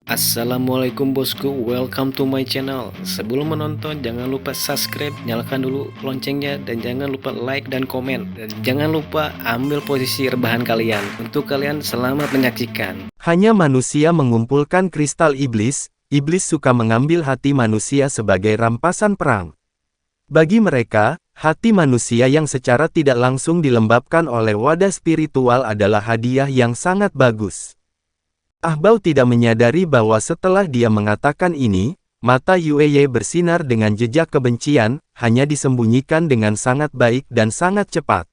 Assalamualaikum bosku, welcome to my channel. Sebelum menonton jangan lupa subscribe, nyalakan dulu loncengnya, dan jangan lupa like dan komen. Dan jangan lupa ambil posisi rebahan kalian. Untuk kalian selamat menyaksikan. Hanya manusia mengumpulkan kristal iblis. Iblis suka mengambil hati manusia sebagai rampasan perang. Bagi mereka, hati manusia yang secara tidak langsung dilembabkan oleh wadah spiritual adalah hadiah yang sangat bagus. Ahbao tidak menyadari bahwa setelah dia mengatakan ini, mata Yueye bersinar dengan jejak kebencian, hanya disembunyikan dengan sangat baik dan sangat cepat.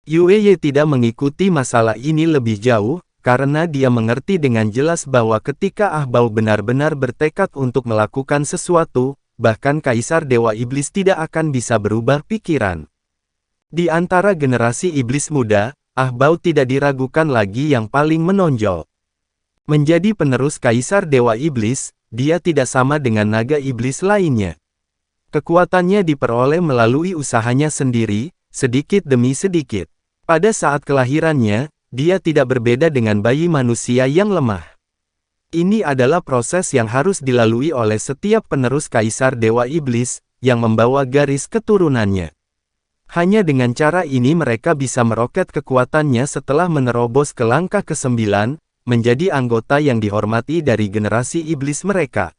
Yueye tidak mengikuti masalah ini lebih jauh, karena dia mengerti dengan jelas bahwa ketika Ahbao benar-benar bertekad untuk melakukan sesuatu, bahkan Kaisar Dewa Iblis tidak akan bisa berubah pikiran. Di antara generasi iblis muda, Ahbao tidak diragukan lagi yang paling menonjol. Menjadi penerus Kaisar Dewa Iblis, dia tidak sama dengan naga iblis lainnya. Kekuatannya diperoleh melalui usahanya sendiri, sedikit demi sedikit. Pada saat kelahirannya, dia tidak berbeda dengan bayi manusia yang lemah. Ini adalah proses yang harus dilalui oleh setiap penerus Kaisar Dewa Iblis, yang membawa garis keturunannya. Hanya dengan cara ini mereka bisa meroket kekuatannya setelah menerobos ke langkah ke-9, menjadi anggota yang dihormati dari generasi iblis mereka.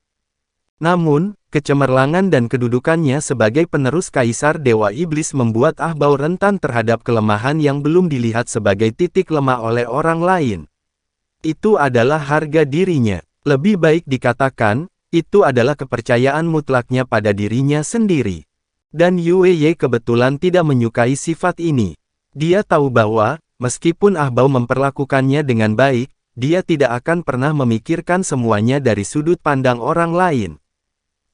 Namun, kecemerlangan dan kedudukannya sebagai penerus Kaisar Dewa Iblis membuat Ahbao rentan terhadap kelemahan yang belum dilihat sebagai titik lemah oleh orang lain. Itu adalah harga dirinya. Lebih baik dikatakan, itu adalah kepercayaan mutlaknya pada dirinya sendiri. Dan Yueye kebetulan tidak menyukai sifat ini. Dia tahu bahwa, meskipun Ahbao memperlakukannya dengan baik, dia tidak akan pernah memikirkan semuanya dari sudut pandang orang lain.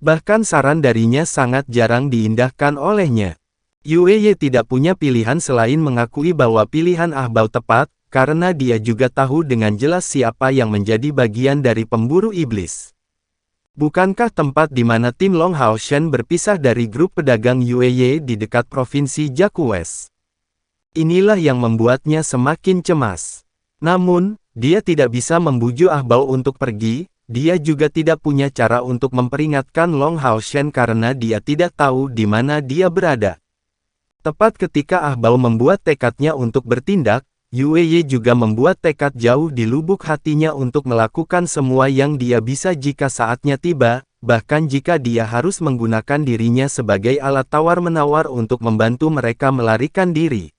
Bahkan saran darinya sangat jarang diindahkan olehnya. Yueye tidak punya pilihan selain mengakui bahwa pilihan Ahbao tepat, karena dia juga tahu dengan jelas siapa yang menjadi bagian dari pemburu iblis. Bukankah tempat di mana tim Long Hao Shen berpisah dari grup pedagang Yueye di dekat provinsi Jiaqu West? Inilah yang membuatnya semakin cemas. Namun, dia tidak bisa membujuk Ahbao untuk pergi, dia juga tidak punya cara untuk memperingatkan Long Hao Shen karena dia tidak tahu di mana dia berada. Tepat ketika Ahbao membuat tekadnya untuk bertindak, Yueye juga membuat tekad jauh di lubuk hatinya untuk melakukan semua yang dia bisa jika saatnya tiba, bahkan jika dia harus menggunakan dirinya sebagai alat tawar-menawar untuk membantu mereka melarikan diri.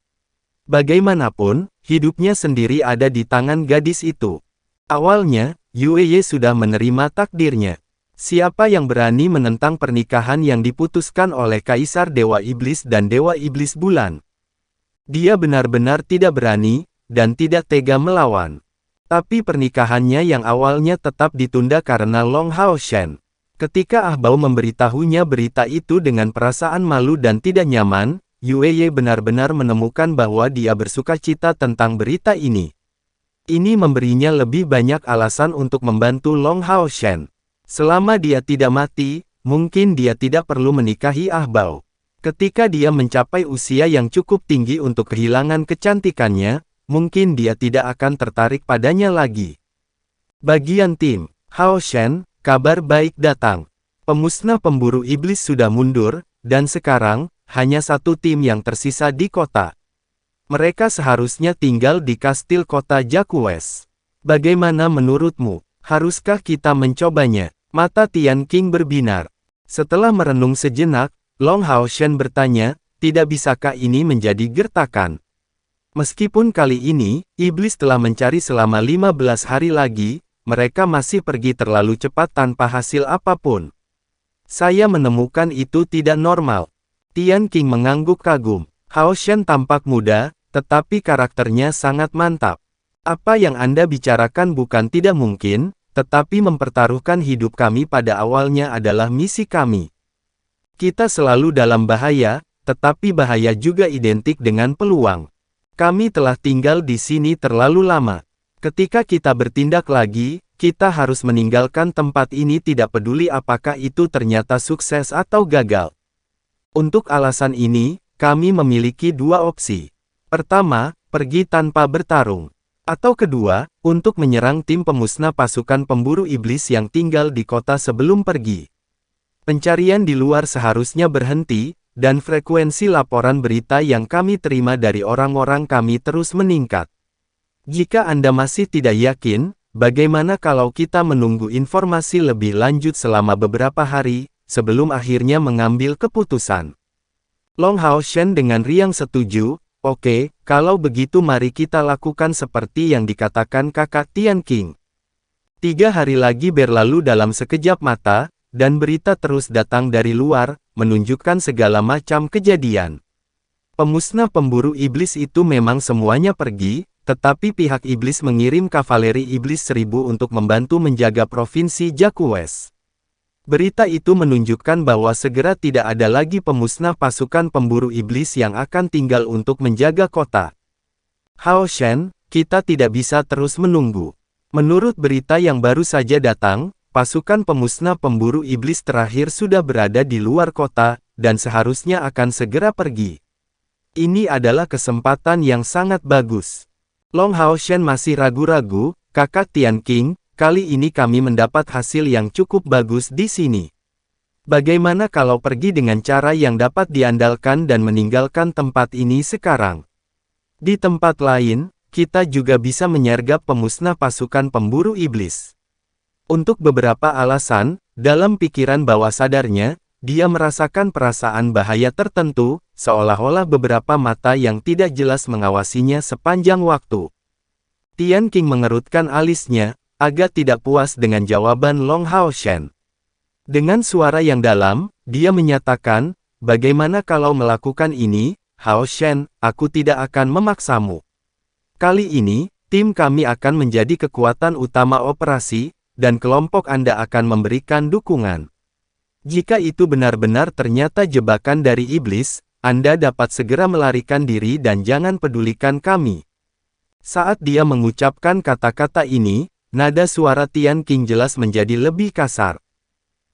Bagaimanapun, hidupnya sendiri ada di tangan gadis itu. Awalnya, Yueye sudah menerima takdirnya. Siapa yang berani menentang pernikahan yang diputuskan oleh Kaisar Dewa Iblis dan Dewa Iblis Bulan? Dia benar-benar tidak berani, dan tidak tega melawan. Tapi pernikahannya yang awalnya tetap ditunda karena Long Hao Shen. Ketika Ahbao memberitahunya berita itu dengan perasaan malu dan tidak nyaman, Yueye benar-benar menemukan bahwa dia bersukacita tentang berita ini. Ini memberinya lebih banyak alasan untuk membantu Long Hao Shen. Selama dia tidak mati, mungkin dia tidak perlu menikahi Ahbao. Ketika dia mencapai usia yang cukup tinggi untuk kehilangan kecantikannya, mungkin dia tidak akan tertarik padanya lagi. Bagian tim Hao Shen, kabar baik datang. Pemusnah pemburu iblis sudah mundur, dan sekarang, hanya satu tim yang tersisa di kota. Mereka seharusnya tinggal di kastil kota Jiaqu West. Bagaimana menurutmu? Haruskah kita mencobanya? Mata Tian Qing berbinar. Setelah merenung sejenak, Long Hao Shen bertanya, tidak bisakah ini menjadi gertakan? Meskipun kali ini, iblis telah mencari selama 15 hari lagi, mereka masih pergi terlalu cepat tanpa hasil apapun. Saya menemukan itu tidak normal. Tian Qing mengangguk kagum. Hao Shen tampak muda, tetapi karakternya sangat mantap. Apa yang Anda bicarakan bukan tidak mungkin, tetapi mempertaruhkan hidup kami pada awalnya adalah misi kami. Kita selalu dalam bahaya, tetapi bahaya juga identik dengan peluang. Kami telah tinggal di sini terlalu lama. Ketika kita bertindak lagi, kita harus meninggalkan tempat ini tidak peduli apakah itu ternyata sukses atau gagal. Untuk alasan ini, kami memiliki dua opsi. Pertama, pergi tanpa bertarung. Atau kedua, untuk menyerang tim pemusnah pasukan pemburu iblis yang tinggal di kota sebelum pergi. Pencarian di luar seharusnya berhenti, dan frekuensi laporan berita yang kami terima dari orang-orang kami terus meningkat. Jika Anda masih tidak yakin, bagaimana kalau kita menunggu informasi lebih lanjut selama beberapa hari, sebelum akhirnya mengambil keputusan? Long Hao Shen dengan riang setuju. Oke, kalau begitu mari kita lakukan seperti yang dikatakan kakak Tian Qing. 3 hari lagi berlalu dalam sekejap mata, dan berita terus datang dari luar, menunjukkan segala macam kejadian. Pemusnah pemburu iblis itu memang semuanya pergi, tetapi pihak iblis mengirim kavaleri iblis 1000 untuk membantu menjaga provinsi Jakues. Berita itu menunjukkan bahwa segera tidak ada lagi pemusnah pasukan pemburu iblis yang akan tinggal untuk menjaga kota. Hao Shen, kita tidak bisa terus menunggu. Menurut berita yang baru saja datang, pasukan pemusnah pemburu iblis terakhir sudah berada di luar kota, dan seharusnya akan segera pergi. Ini adalah kesempatan yang sangat bagus. Long Hao Shen masih ragu-ragu. Kakak Tian Qing, kali ini kami mendapat hasil yang cukup bagus di sini. Bagaimana kalau pergi dengan cara yang dapat diandalkan dan meninggalkan tempat ini sekarang? Di tempat lain, kita juga bisa menyergap pemusnah pasukan pemburu iblis. Untuk beberapa alasan, dalam pikiran bawah sadarnya, dia merasakan perasaan bahaya tertentu, seolah-olah beberapa mata yang tidak jelas mengawasinya sepanjang waktu. Tian Qing mengerutkan alisnya, agak tidak puas dengan jawaban Long Hao Shen. Dengan suara yang dalam, dia menyatakan, bagaimana kalau melakukan ini, Hao Shen, aku tidak akan memaksamu. Kali ini, tim kami akan menjadi kekuatan utama operasi, dan kelompok Anda akan memberikan dukungan. Jika itu benar-benar ternyata jebakan dari iblis, Anda dapat segera melarikan diri dan jangan pedulikan kami. Saat dia mengucapkan kata-kata ini, nada suara Tian Qing jelas menjadi lebih kasar.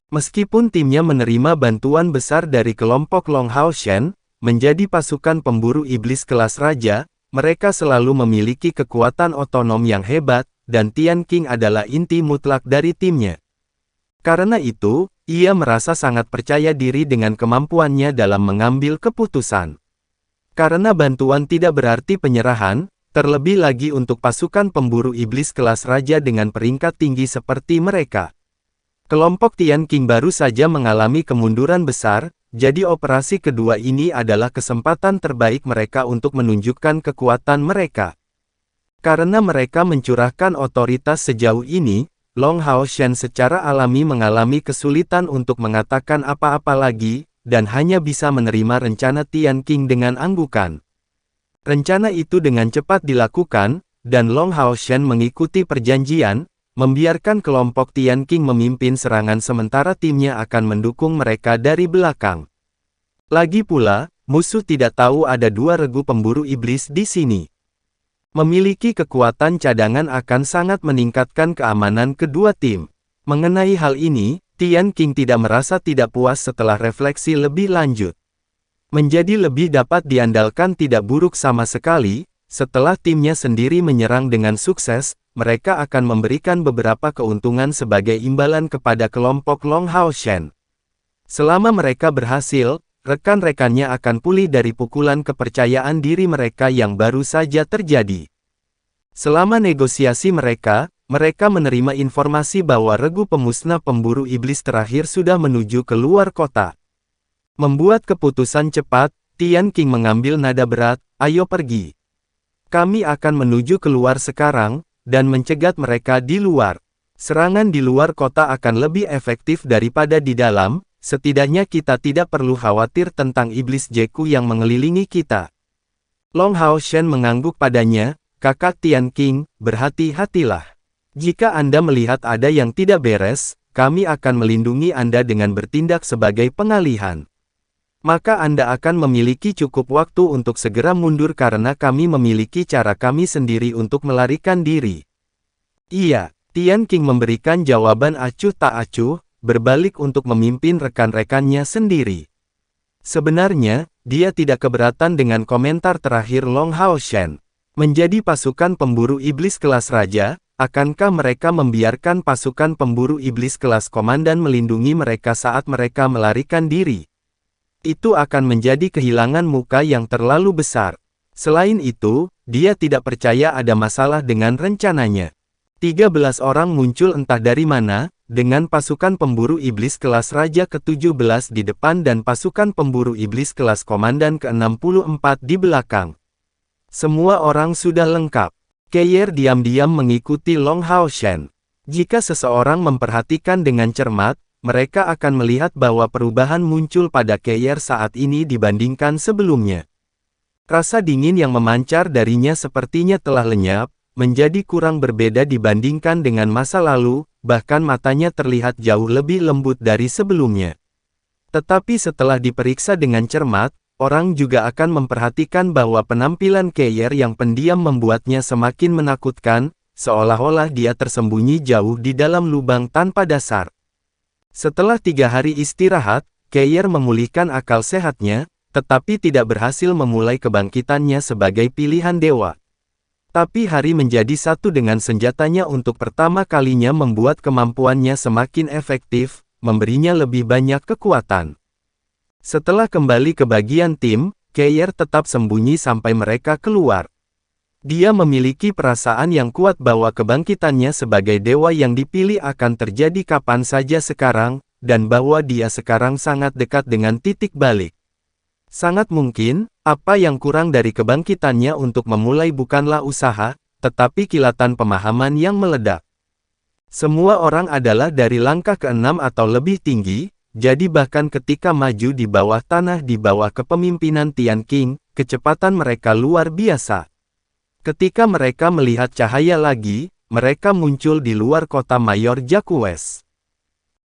Meskipun timnya menerima bantuan besar dari kelompok Long Hao Shen, menjadi pasukan pemburu iblis kelas raja, mereka selalu memiliki kekuatan otonom yang hebat, dan Tian Qing adalah inti mutlak dari timnya. Karena itu, ia merasa sangat percaya diri dengan kemampuannya dalam mengambil keputusan. Karena bantuan tidak berarti penyerahan, terlebih lagi untuk pasukan pemburu iblis kelas raja dengan peringkat tinggi seperti mereka. Kelompok Tian Qing baru saja mengalami kemunduran besar, jadi operasi kedua ini adalah kesempatan terbaik mereka untuk menunjukkan kekuatan mereka. Karena mereka mencurahkan otoritas sejauh ini, Long Hao Shen secara alami mengalami kesulitan untuk mengatakan apa-apa lagi, dan hanya bisa menerima rencana Tian Qing dengan anggukan. Rencana itu dengan cepat dilakukan, dan Long Hao Shen mengikuti perjanjian, membiarkan kelompok Tian Qing memimpin serangan sementara timnya akan mendukung mereka dari belakang. Lagi pula, musuh tidak tahu ada 2 regu pemburu iblis di sini. Memiliki kekuatan cadangan akan sangat meningkatkan keamanan kedua tim. Mengenai hal ini, Tian Qing tidak merasa tidak puas setelah refleksi lebih lanjut. Menjadi lebih dapat diandalkan tidak buruk sama sekali, setelah timnya sendiri menyerang dengan sukses, mereka akan memberikan beberapa keuntungan sebagai imbalan kepada kelompok Long Hao Shen. Selama mereka berhasil, rekan-rekannya akan pulih dari pukulan kepercayaan diri mereka yang baru saja terjadi. Selama negosiasi mereka menerima informasi bahwa regu pemusnah pemburu iblis terakhir sudah menuju ke luar kota. Membuat keputusan cepat, Tian Qing mengambil nada berat, ayo pergi. Kami akan menuju keluar sekarang, dan mencegat mereka di luar. Serangan di luar kota akan lebih efektif daripada di dalam, setidaknya kita tidak perlu khawatir tentang iblis Jeku yang mengelilingi kita. Long Hao Shen mengangguk padanya, kakak Tian Qing, berhati-hatilah. Jika Anda melihat ada yang tidak beres, kami akan melindungi Anda dengan bertindak sebagai pengalihan. Maka Anda akan memiliki cukup waktu untuk segera mundur karena kami memiliki cara kami sendiri untuk melarikan diri. Iya, Tian Qing memberikan jawaban acuh tak acuh, berbalik untuk memimpin rekan-rekannya sendiri. Sebenarnya, dia tidak keberatan dengan komentar terakhir Long Hao Shen. Menjadi pasukan pemburu iblis kelas raja, akankah mereka membiarkan pasukan pemburu iblis kelas komandan melindungi mereka saat mereka melarikan diri? Itu akan menjadi kehilangan muka yang terlalu besar. Selain itu, dia tidak percaya ada masalah dengan rencananya. 13 orang muncul entah dari mana, dengan pasukan pemburu iblis kelas raja ke-17 di depan dan pasukan pemburu iblis kelas komandan ke-64 di belakang. Semua orang sudah lengkap. Keir diam-diam mengikuti Long Hao Shen. Jika seseorang memperhatikan dengan cermat, mereka akan melihat bahwa perubahan muncul pada Keir saat ini dibandingkan sebelumnya. Rasa dingin yang memancar darinya sepertinya telah lenyap, menjadi kurang berbeda dibandingkan dengan masa lalu, bahkan matanya terlihat jauh lebih lembut dari sebelumnya. Tetapi setelah diperiksa dengan cermat, orang juga akan memperhatikan bahwa penampilan Keir yang pendiam membuatnya semakin menakutkan, seolah-olah dia tersembunyi jauh di dalam lubang tanpa dasar. Setelah 3 hari istirahat, Keir memulihkan akal sehatnya, tetapi tidak berhasil memulai kebangkitannya sebagai pilihan dewa. Tapi hari menjadi satu dengan senjatanya untuk pertama kalinya membuat kemampuannya semakin efektif, memberinya lebih banyak kekuatan. Setelah kembali ke bagian tim, Keir tetap sembunyi sampai mereka keluar. Dia memiliki perasaan yang kuat bahwa kebangkitannya sebagai dewa yang dipilih akan terjadi kapan saja sekarang, dan bahwa dia sekarang sangat dekat dengan titik balik. Sangat mungkin, apa yang kurang dari kebangkitannya untuk memulai bukanlah usaha, tetapi kilatan pemahaman yang meledak. Semua orang adalah dari langkah ke-6 atau lebih tinggi, jadi bahkan ketika maju di bawah tanah di bawah kepemimpinan Tian Qing, kecepatan mereka luar biasa. Ketika mereka melihat cahaya lagi, mereka muncul di luar kota Mayor Jaquez.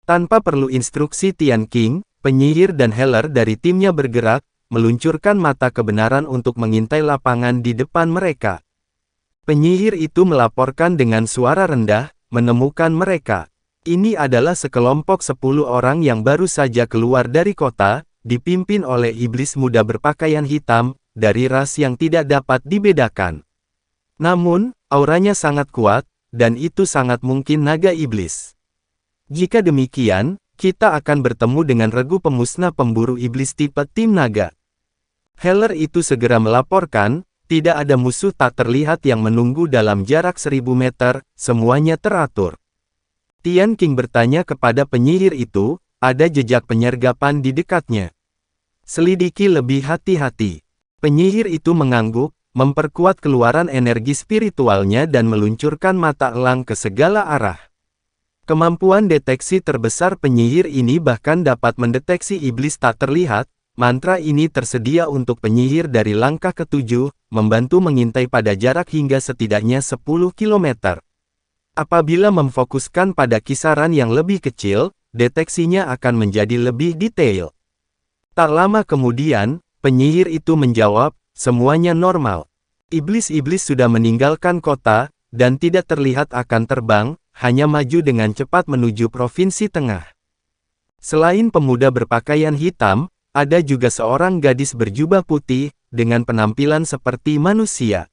Tanpa perlu instruksi Tian Qing, penyihir dan Heller dari timnya bergerak, meluncurkan mata kebenaran untuk mengintai lapangan di depan mereka. Penyihir itu melaporkan dengan suara rendah, menemukan mereka. Ini adalah sekelompok 10 orang yang baru saja keluar dari kota, dipimpin oleh iblis muda berpakaian hitam, dari ras yang tidak dapat dibedakan. Namun, auranya sangat kuat, dan itu sangat mungkin naga iblis. Jika demikian, kita akan bertemu dengan regu pemusnah pemburu iblis tipe tim naga. Heller itu segera melaporkan, tidak ada musuh tak terlihat yang menunggu dalam jarak 1000 meter, semuanya teratur. Tian Qing bertanya kepada penyihir itu, ada jejak penyergapan di dekatnya. Selidiki lebih hati-hati. Penyihir itu mengangguk, memperkuat keluaran energi spiritualnya dan meluncurkan mata elang ke segala arah. Kemampuan deteksi terbesar penyihir ini bahkan dapat mendeteksi iblis tak terlihat. Mantra ini tersedia untuk penyihir dari langkah ke-7, membantu mengintai pada jarak hingga setidaknya 10 km. Apabila memfokuskan pada kisaran yang lebih kecil, deteksinya akan menjadi lebih detail. Tak lama kemudian, penyihir itu menjawab, semuanya normal. Iblis-iblis sudah meninggalkan kota, dan tidak terlihat akan terbang, hanya maju dengan cepat menuju provinsi tengah. Selain pemuda berpakaian hitam, ada juga seorang gadis berjubah putih, dengan penampilan seperti manusia.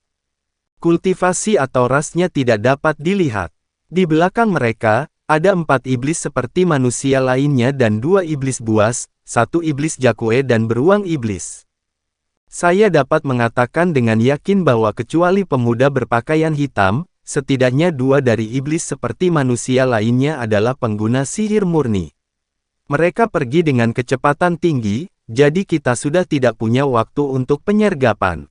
Kultivasi atau rasnya tidak dapat dilihat. Di belakang mereka, ada 4 iblis seperti manusia lainnya dan 2 iblis buas, 1 iblis jakue dan beruang iblis. Saya dapat mengatakan dengan yakin bahwa kecuali pemuda berpakaian hitam, setidaknya 2 dari iblis seperti manusia lainnya adalah pengguna sihir murni. Mereka pergi dengan kecepatan tinggi, jadi kita sudah tidak punya waktu untuk penyergapan.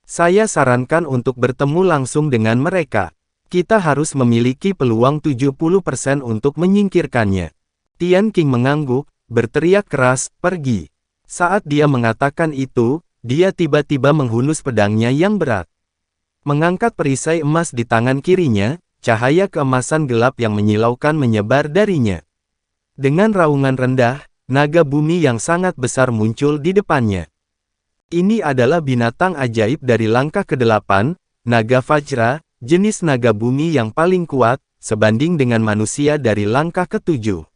Saya sarankan untuk bertemu langsung dengan mereka. Kita harus memiliki peluang 70% untuk menyingkirkannya. Tian Qing mengangguk, berteriak keras, pergi. Saat dia mengatakan itu, dia tiba-tiba menghunus pedangnya yang berat. Mengangkat perisai emas di tangan kirinya, cahaya keemasan gelap yang menyilaukan menyebar darinya. Dengan raungan rendah, naga bumi yang sangat besar muncul di depannya. Ini adalah binatang ajaib dari langkah ke-8, naga Vajra, jenis naga bumi yang paling kuat, sebanding dengan manusia dari langkah ke-7.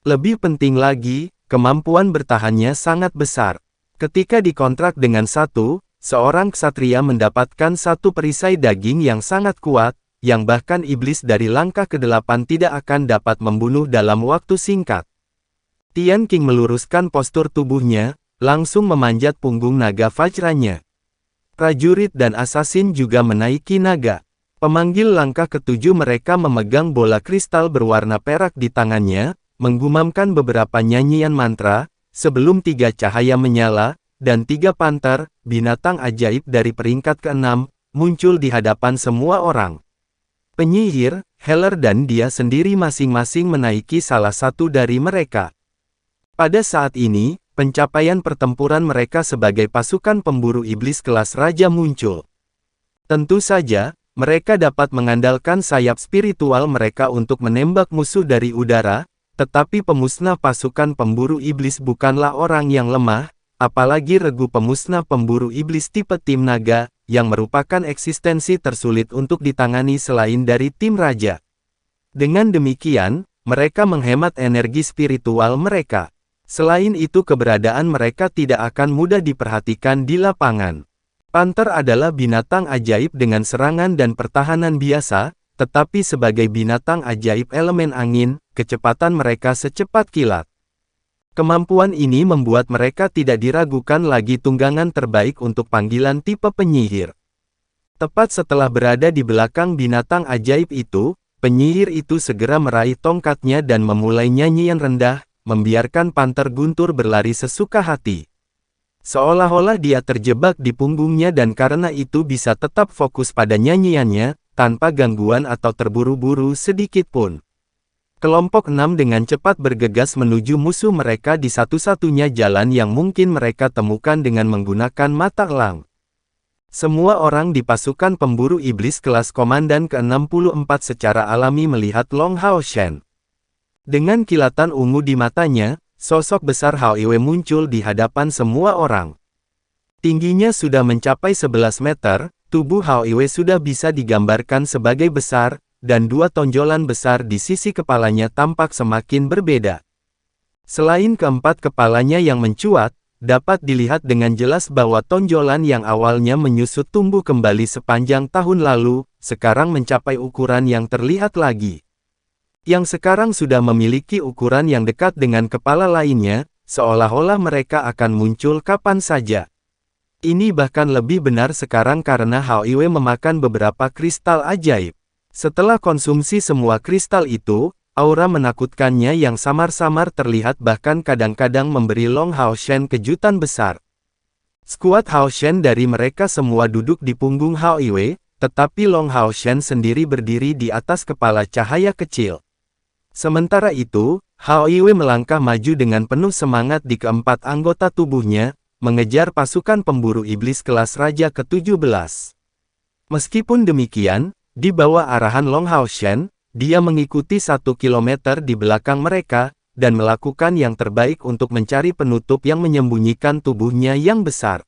Lebih penting lagi, kemampuan bertahannya sangat besar. Ketika dikontrak dengan 1 seorang ksatria mendapatkan satu perisai daging yang sangat kuat, yang bahkan iblis dari langkah ke-8 tidak akan dapat membunuh dalam waktu singkat. Tian Qing meluruskan postur tubuhnya, langsung memanjat punggung naga Vajranya. Prajurit dan asasin juga menaiki naga. Pemanggil langkah ke-7 mereka memegang bola kristal berwarna perak di tangannya, menggumamkan beberapa nyanyian mantra, sebelum 3 cahaya menyala, dan 3 panter, binatang ajaib dari peringkat ke-6, muncul di hadapan semua orang. Penyihir, Heller dan dia sendiri masing-masing menaiki salah satu dari mereka. Pada saat ini, pencapaian pertempuran mereka sebagai pasukan pemburu iblis kelas raja muncul. Tentu saja, mereka dapat mengandalkan sayap spiritual mereka untuk menembak musuh dari udara, tetapi pemusnah pasukan pemburu iblis bukanlah orang yang lemah, apalagi regu pemusnah pemburu iblis tipe tim naga, yang merupakan eksistensi tersulit untuk ditangani selain dari tim raja. Dengan demikian, mereka menghemat energi spiritual mereka. Selain itu keberadaan mereka tidak akan mudah diperhatikan di lapangan. Panter adalah binatang ajaib dengan serangan dan pertahanan biasa, tetapi sebagai binatang ajaib elemen angin, kecepatan mereka secepat kilat. Kemampuan ini membuat mereka tidak diragukan lagi tunggangan terbaik untuk panggilan tipe penyihir. Tepat setelah berada di belakang binatang ajaib itu, penyihir itu segera meraih tongkatnya dan memulai nyanyian rendah, membiarkan panter guntur berlari sesuka hati. Seolah-olah dia terjebak di punggungnya dan karena itu bisa tetap fokus pada nyanyiannya, tanpa gangguan atau terburu-buru sedikit pun. Kelompok 6 dengan cepat bergegas menuju musuh mereka di satu-satunya jalan yang mungkin mereka temukan dengan menggunakan mata elang. Semua orang di pasukan pemburu iblis kelas komandan ke-64 secara alami melihat Long Hao Shen. Dengan kilatan ungu di matanya, sosok besar Hao Iwe muncul di hadapan semua orang. Tingginya sudah mencapai 11 meter, tubuh Hao Iwe sudah bisa digambarkan sebagai besar, dan 2 tonjolan besar di sisi kepalanya tampak semakin berbeda. Selain keempat kepalanya yang mencuat, dapat dilihat dengan jelas bahwa tonjolan yang awalnya menyusut tumbuh kembali sepanjang tahun lalu, sekarang mencapai ukuran yang terlihat lagi. Yang sekarang sudah memiliki ukuran yang dekat dengan kepala lainnya, seolah-olah mereka akan muncul kapan saja. Ini bahkan lebih benar sekarang karena Hao Iwe memakan beberapa kristal ajaib. Setelah konsumsi semua kristal itu, aura menakutkannya yang samar-samar terlihat bahkan kadang-kadang memberi Long Hao Shen kejutan besar. Skuad Hao Shen dari mereka semua duduk di punggung Hao Iwe, tetapi Long Hao Shen sendiri berdiri di atas kepala cahaya kecil. Sementara itu, Hao Iwe melangkah maju dengan penuh semangat di keempat anggota tubuhnya, mengejar pasukan pemburu iblis kelas raja ke-17. Meskipun demikian, di bawah arahan Long Hao Shen, dia mengikuti 1 kilometer di belakang mereka, dan melakukan yang terbaik untuk mencari penutup yang menyembunyikan tubuhnya yang besar.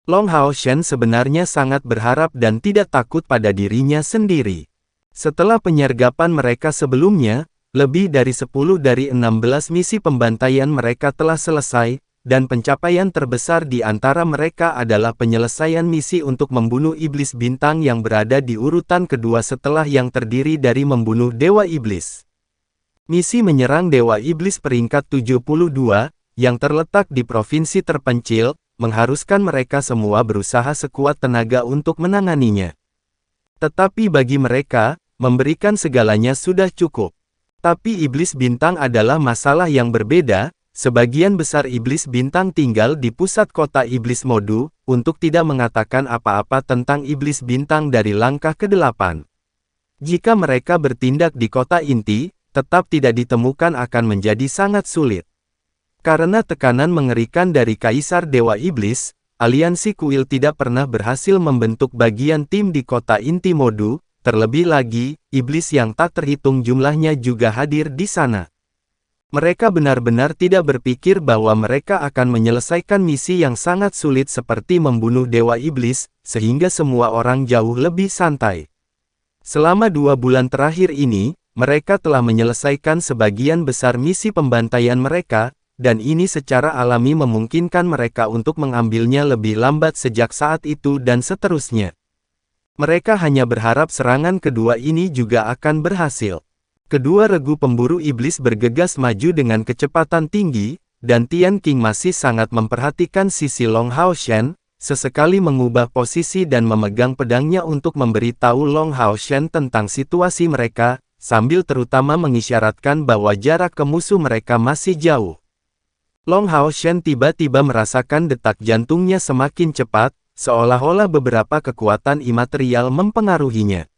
Long Hao Shen sebenarnya sangat berharap dan tidak takut pada dirinya sendiri. Setelah penyergapan mereka sebelumnya, lebih dari 10 dari 16 misi pembantaian mereka telah selesai, dan pencapaian terbesar di antara mereka adalah penyelesaian misi untuk membunuh iblis bintang yang berada di urutan kedua setelah yang terdiri dari membunuh Dewa Iblis. Misi menyerang Dewa Iblis peringkat 72, yang terletak di provinsi terpencil, mengharuskan mereka semua berusaha sekuat tenaga untuk menanganinya. Tetapi bagi mereka, memberikan segalanya sudah cukup. Tapi iblis bintang adalah masalah yang berbeda. Sebagian besar iblis bintang tinggal di pusat kota iblis Modu, untuk tidak mengatakan apa-apa tentang iblis bintang dari langkah ke-8. Jika mereka bertindak di kota inti, tetap tidak ditemukan akan menjadi sangat sulit. Karena tekanan mengerikan dari Kaisar Dewa Iblis, aliansi kuil tidak pernah berhasil membentuk bagian tim di kota inti Modu. Terlebih lagi, iblis yang tak terhitung jumlahnya juga hadir di sana. Mereka benar-benar tidak berpikir bahwa mereka akan menyelesaikan misi yang sangat sulit seperti membunuh Dewa Iblis, sehingga semua orang jauh lebih santai. Selama 2 bulan terakhir ini, mereka telah menyelesaikan sebagian besar misi pembantaian mereka, dan ini secara alami memungkinkan mereka untuk mengambilnya lebih lambat sejak saat itu dan seterusnya. Mereka hanya berharap serangan kedua ini juga akan berhasil. Kedua regu pemburu iblis bergegas maju dengan kecepatan tinggi, dan Tian Qing masih sangat memperhatikan sisi Long Hao Shen, sesekali mengubah posisi dan memegang pedangnya untuk memberitahu Long Hao Shen tentang situasi mereka, sambil terutama mengisyaratkan bahwa jarak ke musuh mereka masih jauh. Long Hao Shen tiba-tiba merasakan detak jantungnya semakin cepat, seolah-olah beberapa kekuatan imaterial mempengaruhinya.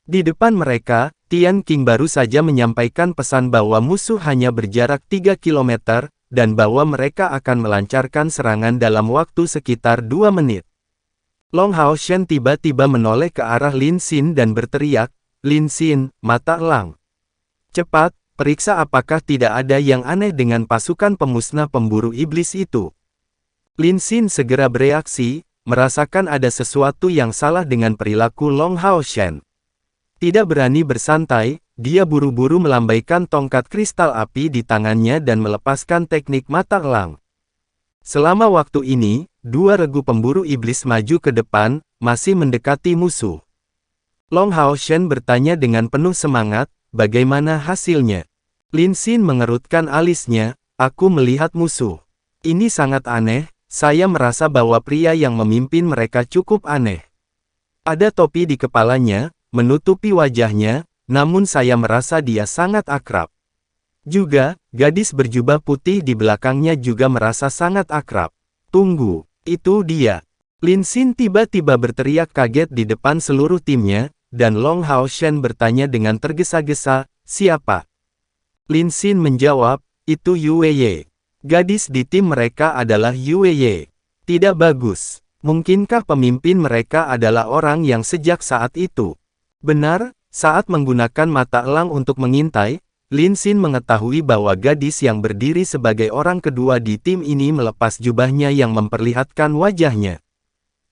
Di depan mereka, Tian Qing baru saja menyampaikan pesan bahwa musuh hanya berjarak 3 km, dan bahwa mereka akan melancarkan serangan dalam waktu sekitar 2 menit. Long Hao Shen tiba-tiba menoleh ke arah Lin Xin dan berteriak, "Lin Xin, mata elang. Cepat, periksa apakah tidak ada yang aneh dengan pasukan pemusnah pemburu iblis itu." Lin Xin segera bereaksi, merasakan ada sesuatu yang salah dengan perilaku Long Hao Shen. Tidak berani bersantai, dia buru-buru melambaikan tongkat kristal api di tangannya dan melepaskan teknik mata elang. Selama waktu ini, dua regu pemburu iblis maju ke depan, masih mendekati musuh. Long Hao Shen bertanya dengan penuh semangat, bagaimana hasilnya? Lin Xin mengerutkan alisnya, aku melihat musuh. Ini sangat aneh, saya merasa bahwa pria yang memimpin mereka cukup aneh. Ada topi di kepalanya, menutupi wajahnya, namun saya merasa dia sangat akrab. Juga, gadis berjubah putih di belakangnya juga merasa sangat akrab. Tunggu, itu dia. Lin Xin tiba-tiba berteriak kaget di depan seluruh timnya, dan Long Hao Shen bertanya dengan tergesa-gesa, siapa? Lin Xin menjawab, itu Yue Ye. Gadis di tim mereka adalah Yue Ye. Tidak bagus. Mungkinkah pemimpin mereka adalah orang yang sejak saat itu? Benar, saat menggunakan mata elang untuk mengintai, Lin Xin mengetahui bahwa gadis yang berdiri sebagai orang kedua di tim ini melepas jubahnya yang memperlihatkan wajahnya.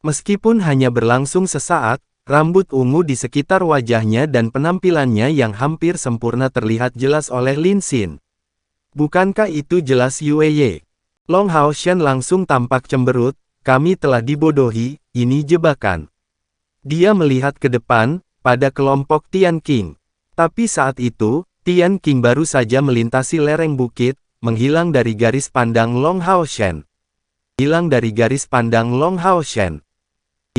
Meskipun hanya berlangsung sesaat, rambut ungu di sekitar wajahnya dan penampilannya yang hampir sempurna terlihat jelas oleh Lin Xin. Bukankah itu jelas Yue Ye? Long Hao Shen langsung tampak cemberut, kami telah dibodohi, ini jebakan. Dia melihat ke depan, pada kelompok Tian Qing. Tapi saat itu, Tian Qing baru saja melintasi lereng bukit, menghilang dari garis pandang Long Hao Shen. Hilang dari garis pandang Long Hao Shen.